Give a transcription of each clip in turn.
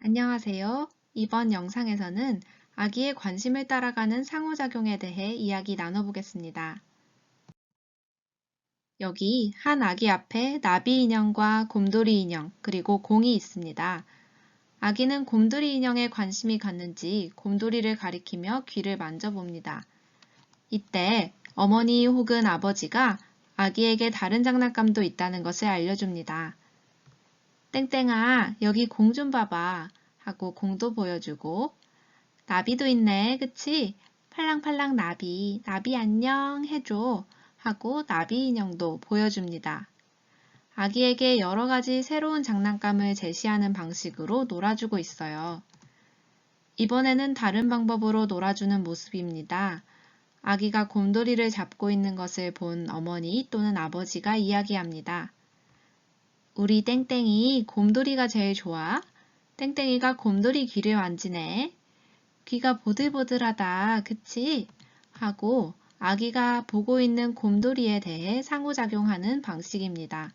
안녕하세요. 이번 영상에서는 아기의 관심을 따라가는 상호작용에 대해 이야기 나눠보겠습니다. 여기 한 아기 앞에 나비 인형과 곰돌이 인형, 그리고 공이 있습니다. 아기는 곰돌이 인형에 관심이 갔는지 곰돌이를 가리키며 귀를 만져봅니다. 이때 어머니 혹은 아버지가 아기에게 다른 장난감도 있다는 것을 알려줍니다. 땡땡아, 여기 공 좀 봐봐 하고 공도 보여주고 나비도 있네, 그치? 팔랑팔랑 나비, 나비 안녕 해줘 하고 나비 인형도 보여줍니다. 아기에게 여러 가지 새로운 장난감을 제시하는 방식으로 놀아주고 있어요. 이번에는 다른 방법으로 놀아주는 모습입니다. 아기가 곰돌이를 잡고 있는 것을 본 어머니 또는 아버지가 이야기합니다. 우리 땡땡이 곰돌이가 제일 좋아. 땡땡이가 곰돌이 귀를 만지네. 귀가 보들보들하다, 그치? 하고 아기가 보고 있는 곰돌이에 대해 상호작용하는 방식입니다.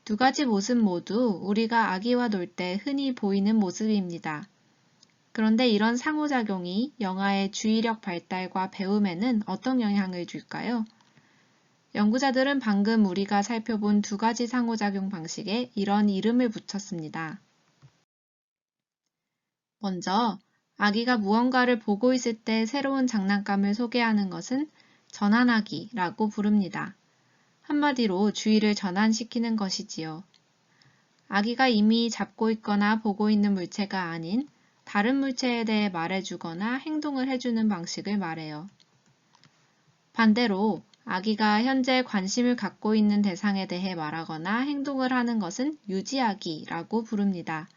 두 가지 모습 모두 우리가 아기와 놀 때 흔히 보이는 모습입니다. 그런데 이런 상호작용이 영아의 주의력 발달과 배움에는 어떤 영향을 줄까요? 연구자들은 방금 우리가 살펴본 두 가지 상호작용 방식에 이런 이름을 붙였습니다. 먼저, 아기가 무언가를 보고 있을 때 새로운 장난감을 소개하는 것은 전환하기라고 부릅니다. 한마디로 주의를 전환시키는 것이지요. 아기가 이미 잡고 있거나 보고 있는 물체가 아닌 다른 물체에 대해 말해주거나 행동을 해주는 방식을 말해요. 반대로 아기가 현재 관심을 갖고 있는 대상에 대해 말하거나 행동을 하는 것은 유지하기라고 부릅니다.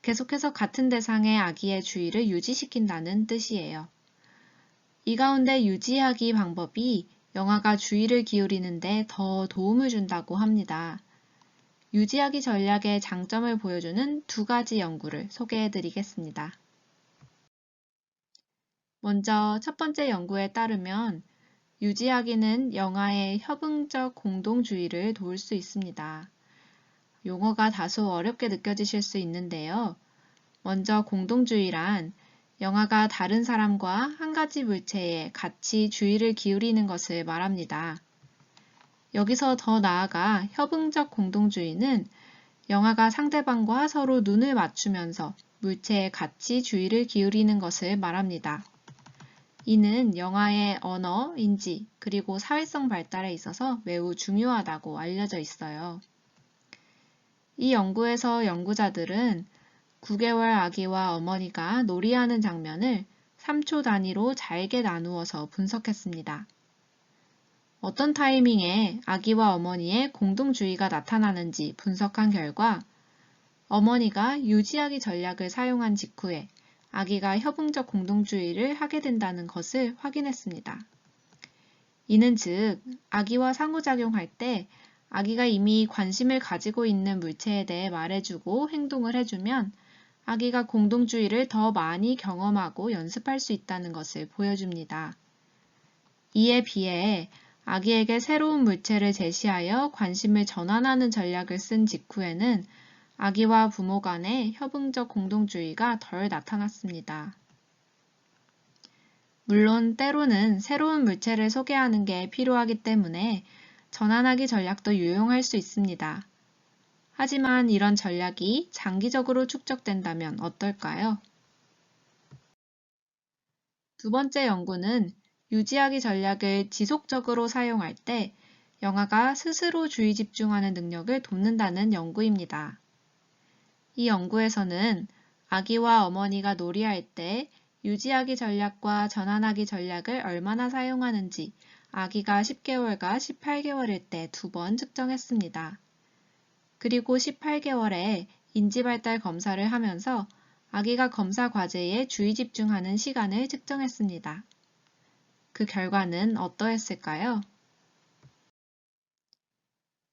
계속해서 같은 대상의 아기의 주의를 유지시킨다는 뜻이에요. 이 가운데 유지하기 방법이 영아가 주의를 기울이는데 더 도움을 준다고 합니다. 유지하기 전략의 장점을 보여주는 두 가지 연구를 소개해 드리겠습니다. 먼저 첫 번째 연구에 따르면 유지하기는 영아의 협응적 공동주의를 도울 수 있습니다. 용어가 다소 어렵게 느껴지실 수 있는데요. 먼저 공동주의란 영아가 다른 사람과 한 가지 물체에 같이 주의를 기울이는 것을 말합니다. 여기서 더 나아가 협응적 공동주의는 영아가 상대방과 서로 눈을 맞추면서 물체에 같이 주의를 기울이는 것을 말합니다. 이는 영아의 언어, 인지, 그리고 사회성 발달에 있어서 매우 중요하다고 알려져 있어요. 이 연구에서 연구자들은 9개월 아기와 어머니가 놀이하는 장면을 3초 단위로 잘게 나누어서 분석했습니다. 어떤 타이밍에 아기와 어머니의 공동주의가 나타나는지 분석한 결과 어머니가 유지하기 전략을 사용한 직후에 아기가 협응적 공동주의를 하게 된다는 것을 확인했습니다. 이는 즉, 아기와 상호작용할 때 아기가 이미 관심을 가지고 있는 물체에 대해 말해주고 행동을 해주면 아기가 공동주의를 더 많이 경험하고 연습할 수 있다는 것을 보여줍니다. 이에 비해 아기에게 새로운 물체를 제시하여 관심을 전환하는 전략을 쓴 직후에는 아기와 부모 간의 협응적 공동주의가 덜 나타났습니다. 물론 때로는 새로운 물체를 소개하는 게 필요하기 때문에 전환하기 전략도 유용할 수 있습니다. 하지만 이런 전략이 장기적으로 축적된다면 어떨까요? 두 번째 연구는 유지하기 전략을 지속적으로 사용할 때 영아가 스스로 주의 집중하는 능력을 돕는다는 연구입니다. 이 연구에서는 아기와 어머니가 놀이할 때 유지하기 전략과 전환하기 전략을 얼마나 사용하는지 아기가 10개월과 18개월일 때 두 번 측정했습니다. 그리고 18개월에 인지발달 검사를 하면서 아기가 검사 과제에 주의 집중하는 시간을 측정했습니다. 그 결과는 어떠했을까요?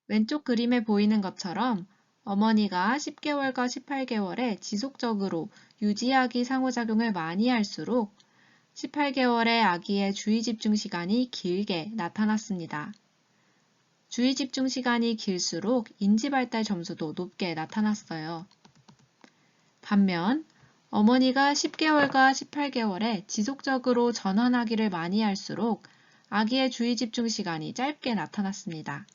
왼쪽 그림에 보이는 것처럼 어머니가 10개월과 18개월에 지속적으로 유지하기 상호작용을 많이 할수록 18개월의 아기의 주의 집중 시간이 길게 나타났습니다. 주의 집중 시간이 길수록 인지 발달 점수도 높게 나타났어요. 반면 어머니가 10개월과 18개월에 지속적으로 전환하기를 많이 할수록 아기의 주의 집중 시간이 짧게 나타났습니다.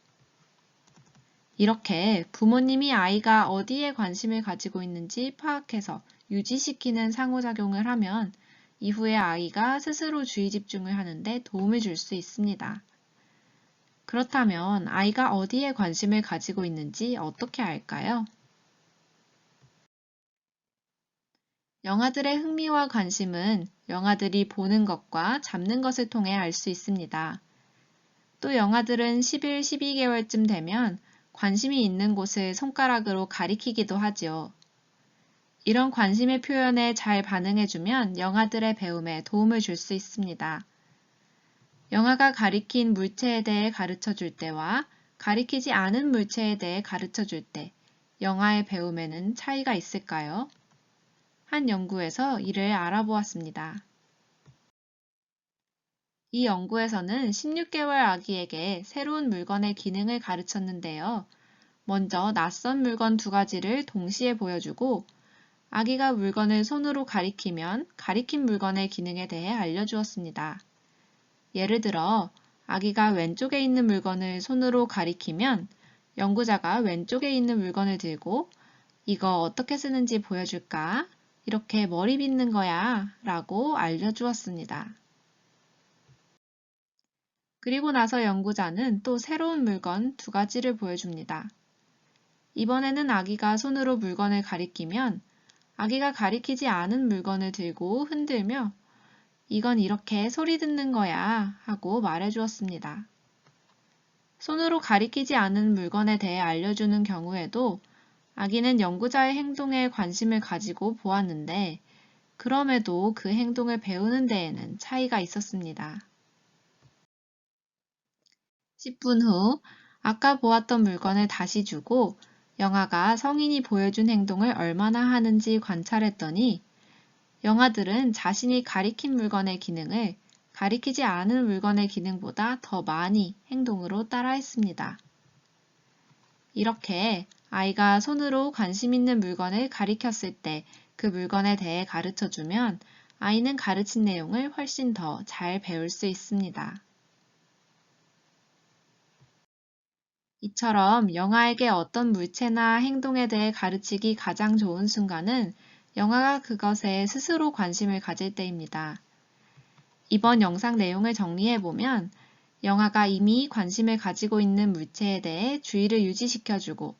이렇게 부모님이 아이가 어디에 관심을 가지고 있는지 파악해서 유지시키는 상호작용을 하면 이후에 아이가 스스로 주의 집중을 하는데 도움을 줄 수 있습니다. 그렇다면 아이가 어디에 관심을 가지고 있는지 어떻게 알까요? 영아들의 흥미와 관심은 영아들이 보는 것과 잡는 것을 통해 알 수 있습니다. 또 영아들은 11, 12개월쯤 되면 관심이 있는 곳을 손가락으로 가리키기도 하지요. 이런 관심의 표현에 잘 반응해주면 영아들의 배움에 도움을 줄 수 있습니다. 영아가 가리킨 물체에 대해 가르쳐 줄 때와 가리키지 않은 물체에 대해 가르쳐 줄 때 영아의 배움에는 차이가 있을까요? 한 연구에서 이를 알아보았습니다. 이 연구에서는 16개월 아기에게 새로운 물건의 기능을 가르쳤는데요. 먼저 낯선 물건 2가지를 동시에 보여주고 아기가 물건을 손으로 가리키면 가리킨 물건의 기능에 대해 알려주었습니다. 예를 들어 아기가 왼쪽에 있는 물건을 손으로 가리키면 연구자가 왼쪽에 있는 물건을 들고 이거 어떻게 쓰는지 보여줄까? 이렇게 머리 빗는 거야 라고 알려주었습니다. 그리고 나서 연구자는 또 새로운 물건 2가지를 보여줍니다. 이번에는 아기가 손으로 물건을 가리키면 아기가 가리키지 않은 물건을 들고 흔들며 이건 이렇게 소리 듣는 거야 하고 말해주었습니다. 손으로 가리키지 않은 물건에 대해 알려주는 경우에도 아기는 연구자의 행동에 관심을 가지고 보았는데 그럼에도 그 행동을 배우는 데에는 차이가 있었습니다. 10분 후 아까 보았던 물건을 다시 주고 영아가 성인이 보여준 행동을 얼마나 하는지 관찰했더니 영아들은 자신이 가리킨 물건의 기능을 가리키지 않은 물건의 기능보다 더 많이 행동으로 따라했습니다. 이렇게 아이가 손으로 관심 있는 물건을 가리켰을 때 그 물건에 대해 가르쳐주면 아이는 가르친 내용을 훨씬 더 잘 배울 수 있습니다. 이처럼 영아에게 어떤 물체나 행동에 대해 가르치기 가장 좋은 순간은 영아가 그것에 스스로 관심을 가질 때입니다. 이번 영상 내용을 정리해보면 영아가 이미 관심을 가지고 있는 물체에 대해 주의를 유지시켜주고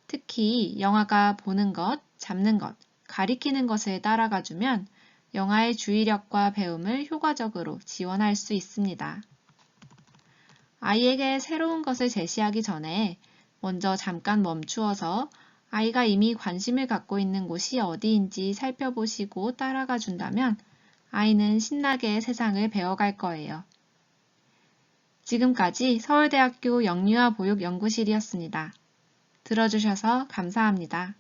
특히 영아가 보는 것, 잡는 것, 가리키는 것을 따라가주면 영아의 주의력과 배움을 효과적으로 지원할 수 있습니다. 아이에게 새로운 것을 제시하기 전에 먼저 잠깐 멈추어서 아이가 이미 관심을 갖고 있는 곳이 어디인지 살펴보시고 따라가 준다면 아이는 신나게 세상을 배워갈 거예요. 지금까지 서울대학교 영유아 보육연구실이었습니다. 들어주셔서 감사합니다.